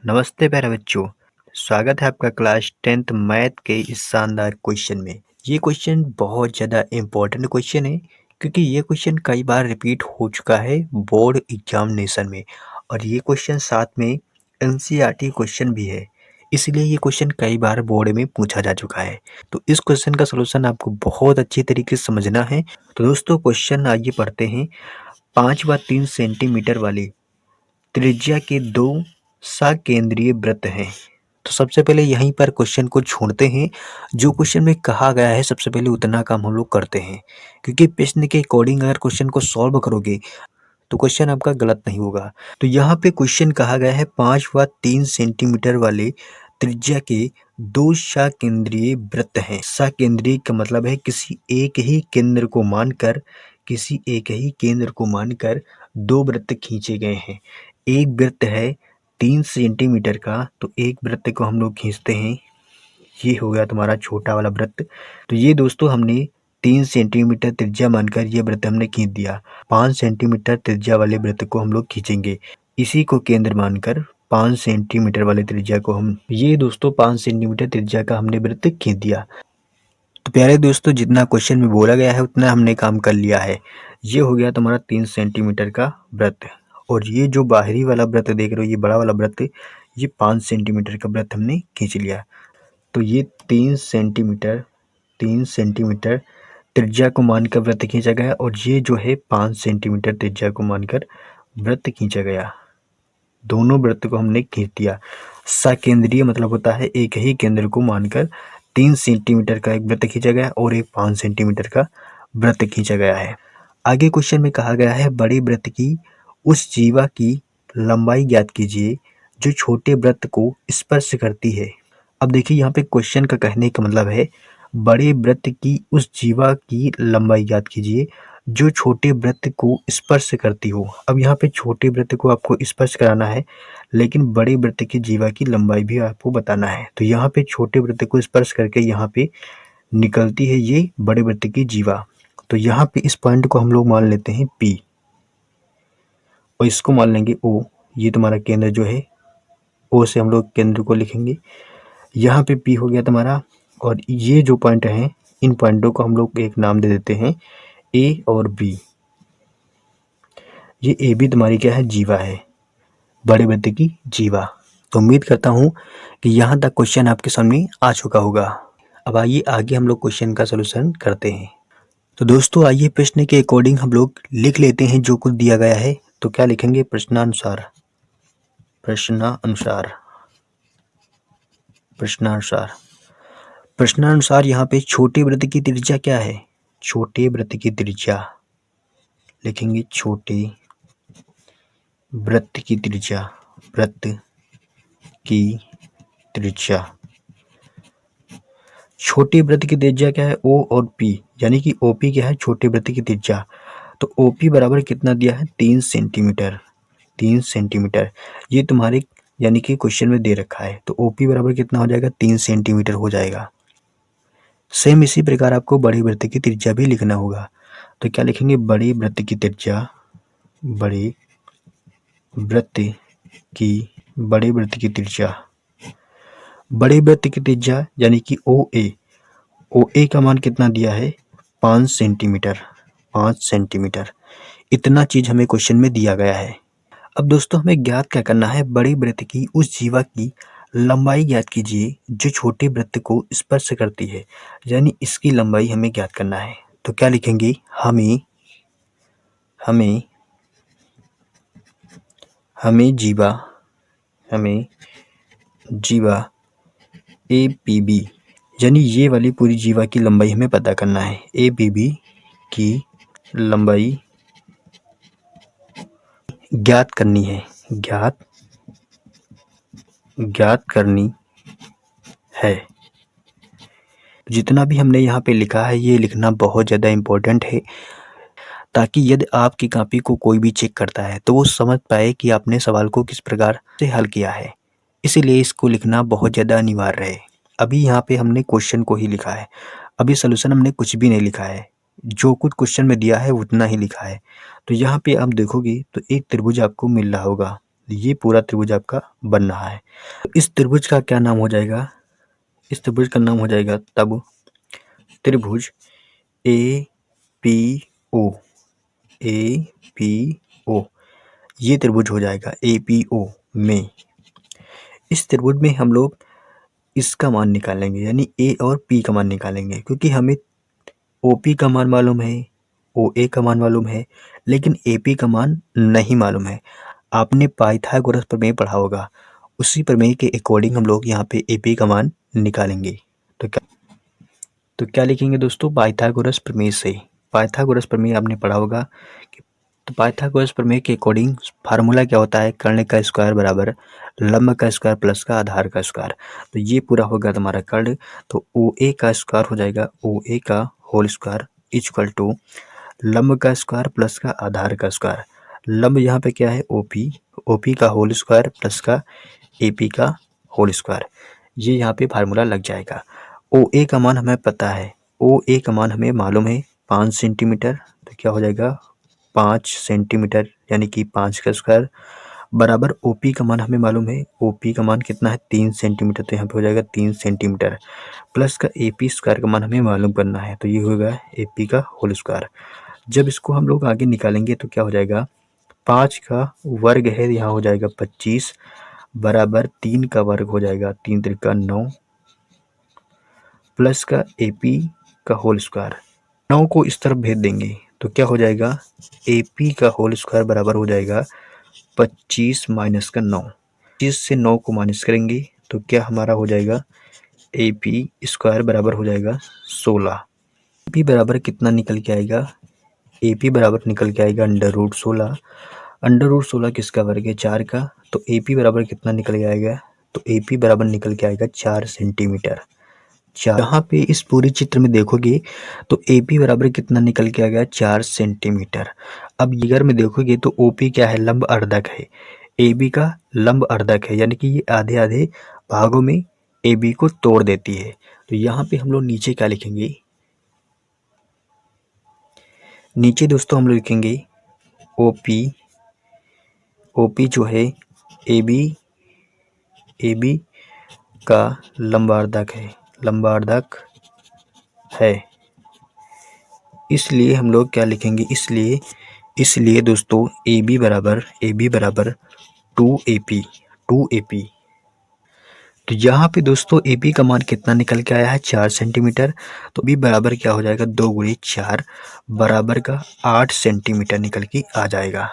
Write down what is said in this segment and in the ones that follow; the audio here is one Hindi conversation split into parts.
नमस्ते प्यारे बच्चों। स्वागत है आपका क्लास 10th मैथ के इस शानदार क्वेश्चन में। ये क्वेश्चन बहुत ज़्यादा इम्पोर्टेंट क्वेश्चन है क्योंकि ये क्वेश्चन कई बार रिपीट हो चुका है बोर्ड एग्जामिनेशन में और ये क्वेश्चन साथ में एनसीईआरटी क्वेश्चन भी है। इसलिए ये क्वेश्चन कई बार बोर्ड में पूछा जा चुका है। तो इस क्वेश्चन का सलूशन आपको बहुत अच्छी तरीके से समझना है। तो दोस्तों क्वेश्चन आइए पढ़ते हैं। 5 व 3 सेंटीमीटर वाली त्रिज्या के दो सकेंद्रीय वृत्त हैं। तो सबसे पहले यहीं पर क्वेश्चन को छोड़ते हैं। जो क्वेश्चन में कहा गया है सबसे पहले उतना काम हम लोग करते हैं, क्योंकि प्रश्न के अकॉर्डिंग अगर क्वेश्चन को सॉल्व करोगे तो क्वेश्चन आपका गलत नहीं होगा। तो यहाँ पे क्वेश्चन कहा गया है 5 व 3 सेंटीमीटर वाले त्रिज्या के दो सकेंद्रीय वृत्त हैं। सकेंद्रीय का मतलब है किसी एक ही केंद्र को मानकर दो वृत्त खींचे गए हैं। एक वृत्त है 3 सेंटीमीटर का, तो एक वृत्त को हम लोग खींचते हैं। ये हो गया तुम्हारा छोटा वाला वृत्त। तो ये दोस्तों हमने 3 सेंटीमीटर त्रिज्या मानकर ये वृत्त हमने खींच दिया। 5 सेंटीमीटर त्रिज्या वाले वृत्त को हम लोग खींचेंगे, इसी को केंद्र मानकर 5 सेंटीमीटर वाले त्रिज्या को हम ये दोस्तों 5 सेंटीमीटर त्रिज्या का हमने वृत्त खींच दिया। तो प्यारे दोस्तों जितना क्वेश्चन में बोला गया है उतना हमने काम कर लिया है। ये हो गया तुम्हारा 3 सेंटीमीटर का वृत्त, और ये जो बाहरी वाला वृत्त देख रहे हो, ये बड़ा वाला वृत्त, ये 5 सेंटीमीटर का वृत्त हमने खींच लिया। तो ये 3 सेंटीमीटर त्रिज्या को मानकर वृत्त खींचा गया, और ये जो है 5 सेंटीमीटर त्रिज्या को मानकर वृत्त खींचा गया। दोनों वृत्त को हमने खींच दिया। सकेंद्रीय मतलब होता है एक ही केंद्र को मानकर 3 सेंटीमीटर का एक वृत्त खींचा गया और एक 5 सेंटीमीटर का वृत्त खींचा गया है। आगे क्वेश्चन में कहा गया है बड़े वृत्त की उस जीवा की लंबाई ज्ञात कीजिए जो छोटे वृत्त को स्पर्श करती है। अब देखिए यहाँ पे क्वेश्चन का कहने का मतलब है बड़े वृत्त की उस जीवा की लंबाई ज्ञात कीजिए जो छोटे वृत्त को स्पर्श करती हो। अब यहाँ पे छोटे वृत्त को आपको स्पर्श कराना है, लेकिन बड़े वृत्त की जीवा की लंबाई भी आपको बताना है। तो यहाँ पे छोटे वृत्त को स्पर्श करके यहाँ पे निकलती है ये बड़े वृत्त की जीवा। तो यहाँ पे इस पॉइंट को हम लोग मान लेते हैं P, और इसको मान लेंगे O। ये तुम्हारा केंद्र जो है, O से हम लोग केंद्र को लिखेंगे। यहाँ पे P हो गया तुम्हारा, और ये जो पॉइंट हैं इन पॉइंटों को हम लोग एक नाम दे देते हैं A और B। ये A भी तुम्हारी क्या है, जीवा है, बड़े वृत्त की जीवा। तो उम्मीद करता हूँ कि यहाँ तक क्वेश्चन आपके सामने आ चुका होगा। अब आइए आगे हम लोग क्वेश्चन का सलूशन करते हैं। तो दोस्तों आइए प्रश्न के अकॉर्डिंग हम लोग लिख लेते हैं जो कुछ दिया गया है। तो क्या लिखेंगे, प्रश्नानुसार यहाँ पे छोटे वृत्त की त्रिज्या क्या है, छोटे वृत्त की त्रिज्या लिखेंगे, छोटे वृत्त की त्रिज्या, छोटे वृत्त की त्रिज्या क्या है, O और P, यानी कि OP क्या है, छोटे वृत्त की त्रिज्या। तो OP बराबर कितना दिया है, 3 सेंटीमीटर। ये तुम्हारे यानी कि क्वेश्चन में दे रखा है। तो OP बराबर कितना हो जाएगा, 3 सेंटीमीटर हो जाएगा। सेम इसी प्रकार आपको बड़े वृत्त की त्रिज्या भी लिखना होगा। तो क्या लिखेंगे, बड़े वृत्त की त्रिज्या, बड़े वृत्त की त्रिज्या यानी कि OA का मान कितना दिया है, 5 सेंटीमीटर। इतना चीज हमें क्वेश्चन में दिया गया है। अब दोस्तों हमें ज्ञात क्या करना है, बड़े वृत्त की उस जीवा की लंबाई ज्ञात कीजिए जो छोटे वृत्त को स्पर्श करती है, यानी इसकी लंबाई हमें ज्ञात करना है। तो क्या लिखेंगे, हमें जीवा APB, यानी ये वाली पूरी जीवा की लंबाई हमें पता करना है। APB की लंबाई ज्ञात करनी है। जितना भी हमने यहाँ पे लिखा है ये लिखना बहुत ज़्यादा इम्पोर्टेंट है, ताकि यदि आपकी कॉपी को कोई भी चेक करता है तो वो समझ पाए कि आपने सवाल को किस प्रकार से हल किया है। इसीलिए इसको लिखना बहुत ज़्यादा अनिवार्य है। अभी यहाँ पे हमने क्वेश्चन को ही लिखा है, अभी सलूशन हमने कुछ भी नहीं लिखा है, जो कुछ क्वेश्चन में दिया है उतना ही लिखा है। तो यहाँ पे आप देखोगे तो एक त्रिभुज आपको मिल रहा होगा, ये पूरा त्रिभुज आपका बन रहा है। तो इस त्रिभुज का क्या नाम हो जाएगा? इस त्रिभुज का नाम हो जाएगा तब त्रिभुज APO। APO ये त्रिभुज हो जाएगा APO में। इस त्रिभुज में हम लोग इसका मान निकालेंगे, यानी A और P का मान निकालेंगे, क्योंकि हमें OP का मान मालूम है, OA का मान मालूम है, लेकिन AP का मान नहीं मालूम है। आपने पाइथागोरस प्रमेय पढ़ा होगा, उसी प्रमेय के अकॉर्डिंग हम लोग यहाँ पे AP का मान निकालेंगे। तो क्या लिखेंगे दोस्तों? पाइथागोरस प्रमेय से। पाइथागोरस प्रमेय आपने पढ़ा होगा कि तो पाइथागोरस प्रमेय के अकॉर्डिंग फार्मूला क्या होता है? कर्ण का स्क्वायर बराबर लंब का स्क्वायर प्लस का आधार का स्क्वायर। तो ये पूरा होगा तुम्हारा कर्ण। तो OA का स्क्वायर हो जाएगा OA का होल स्क्वायर इक्वल टू लंब का स्क्वायर प्लस का आधार का स्क्वायर। लंब यहाँ पे क्या है? OP का होल स्क्वायर प्लस का AP का होल स्क्वायर। ये यहाँ पे फार्मूला लग जाएगा। OA का मान हमें पता है, OA का मान हमें मालूम है 5 सेंटीमीटर। तो क्या हो जाएगा? 5 सेंटीमीटर यानी कि 5 का स्क्वायर बराबर OP का मान हमें मालूम है, OP का मान कितना है? 3 सेंटीमीटर। तो यहाँ पे हो जाएगा 3 सेंटीमीटर प्लस का AP स्क्वायर का मान हमें मालूम करना है। तो ये होगा AP का होल स्क्वायर। जब इसको हम लोग आगे निकालेंगे तो क्या हो जाएगा? 5 का वर्ग है, यहाँ हो जाएगा 25 बराबर 3 का वर्ग हो जाएगा 3 त्रिका 9 प्लस का AP का होल स्क्वायर। 9 को इस तरफ भेज देंगे तो क्या हो जाएगा? AP का होल स्क्वायर बराबर हो जाएगा 25 माइनस का 9। 25 से 9 को माइनस करेंगे तो क्या हमारा हो जाएगा? AP स्क्वायर बराबर हो जाएगा 16। AP बराबर कितना निकल के आएगा? AP बराबर निकल के आएगा अंडर रूट 16। अंडर रूट 16 किसका वर्ग है? 4 का। तो AP बराबर कितना निकल के आएगा? तो AP बराबर निकल के आएगा 4 सेंटीमीटर। यहाँ पे इस पूरे चित्र में देखोगे तो AP बराबर कितना निकल के आ गया? 4 सेंटीमीटर। अब फिगर में देखोगे तो OP क्या है? लंब अर्धक है। AB का लंब अर्धक है, यानी कि ये आधे आधे भागों में AB को तोड़ देती है। तो यहाँ पे हम लोग नीचे क्या लिखेंगे? नीचे दोस्तों हम लोग लिखेंगे OP जो है AB का लंबार्धक है। इसलिए हम लोग क्या लिखेंगे? इसलिए दोस्तों AB बराबर 2AP। तो यहाँ पे दोस्तों AB का मान कितना निकल के आया है? 4 सेंटीमीटर। तो B बराबर क्या हो जाएगा? 2 गुणे 4 बराबर का 8 सेंटीमीटर निकल के आ जाएगा।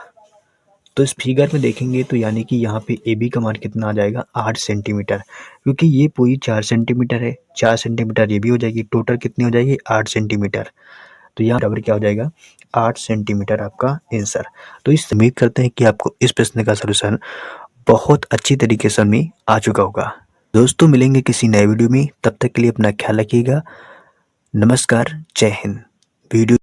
तो इस फिगर में देखेंगे तो यानी कि यहाँ पे AB का मान कितना आ जाएगा? 8 सेंटीमीटर, क्योंकि ये पूरी 4 सेंटीमीटर है। 4 सेंटीमीटर ये भी हो जाएगी, टोटल कितनी हो जाएगी? 8 सेंटीमीटर। तो यहाँ बराबर क्या हो जाएगा? 8 सेंटीमीटर आपका आंसर। तो इस उम्मीद करते हैं कि आपको इस प्रश्न का सलूशन बहुत अच्छी तरीके से में आ चुका होगा। दोस्तों मिलेंगे किसी नए वीडियो में, तब तक के लिए अपना ख्याल रखिएगा। नमस्कार, जय हिंद। वीडियो